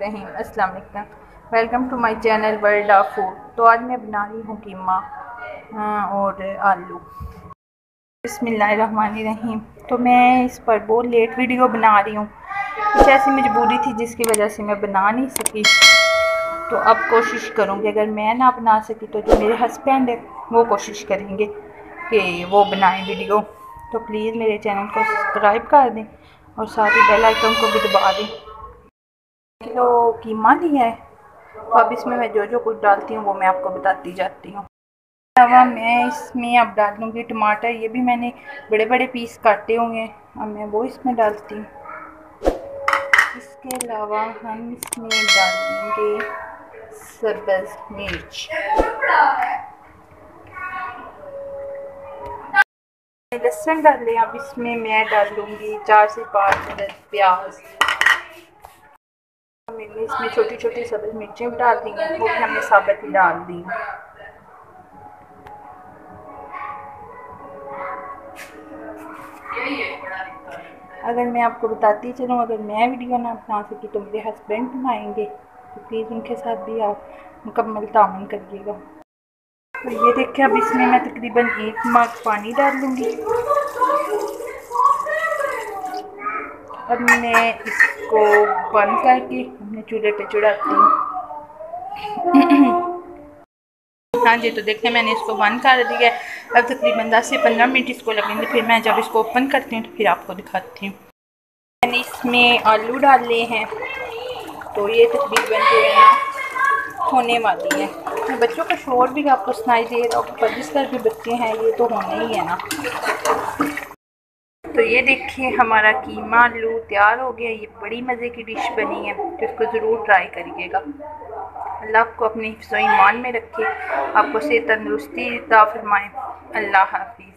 रहीम। अस्सलाम वालेकुम, welcome to my channel world of food. तो आज मैं बना रही हूँ कीमा और आलू। बिस्मिल्लाहिर्रहमानिर्रहीम। तो मैं इस पर बहुत लेट वीडियो बना रही हूँ, कुछ ऐसी मजबूरी थी जिसकी वजह से मैं बना नहीं सकी। तो अब कोशिश करूँगी, अगर मैं ना बना सकी तो जो मेरे हस्बैंड है वो कोशिश करेंगे कि वो बनाएं वीडियो। तो प्लीज़ मेरे चैनल को सब्सक्राइब कर दें और साथ ही बेल आइकन को भी दबा दें। किलो कीमा लिया है, तो अब इसमें मैं जो जो कुछ डालती हूँ वो मैं आपको बताती जाती हूँ। अलावा मैं इसमें अब डालूँगी टमाटर, ये भी मैंने बड़े बड़े पीस काटे हुए हैं, अब मैं वो इसमें डालती हूँ। इसके अलावा हम इसमें डालेंगे सब्ज़ मिर्च, लहसुन डाल लें। अब इसमें मैं डालूँगी 4 से 5 अदद प्याज। मैंने इसमें छोटी छोटी सब्ज़ मिर्चें भी डाल दी हैं, वो भी हमने साबुत ही डाल दी। अगर मैं आपको बताती चलूँ, अगर मैं वीडियो ना बना सकी तो मेरे हस्बैंड बनाएंगे, तो प्लीज़ उनके साथ भी आप मुकम्मल ताउन करिएगा। तो ये देखिए, अब इसमें मैं तकरीबन 1 मग पानी डाल लूँगी। अब मैं इसको बंद करके अपने चूल्हे पे चढ़ाती हूँ। हाँ जी, तो देखिए मैंने इसको बंद कर दिया है। अब तकरीबन 10 से 15 मिनट इसको लगेंगे, फिर मैं जब इसको ओपन करती हूँ तो फिर आपको दिखाती हूँ। मैंने इसमें आलू डाले हैं, तो ये तकरीबन जो है ना होने वाली है। बच्चों का शोर भी आपको सुनाई दे रहा होगा, पर जिस तरह के बच्चे हैं ये तो होने ही है ना। तो ये देखिए हमारा कीमा आलू तैयार हो गया। ये बड़ी मज़े की डिश बनी है, तो इसको ज़रूर ट्राई करिएगा। अल्लाह आपको अपने हिफ्ज़-ओ-ईमान में रखे, आपको सेहत तंदुरुस्ती अता फरमाए। अल्लाह हाफ़िज़।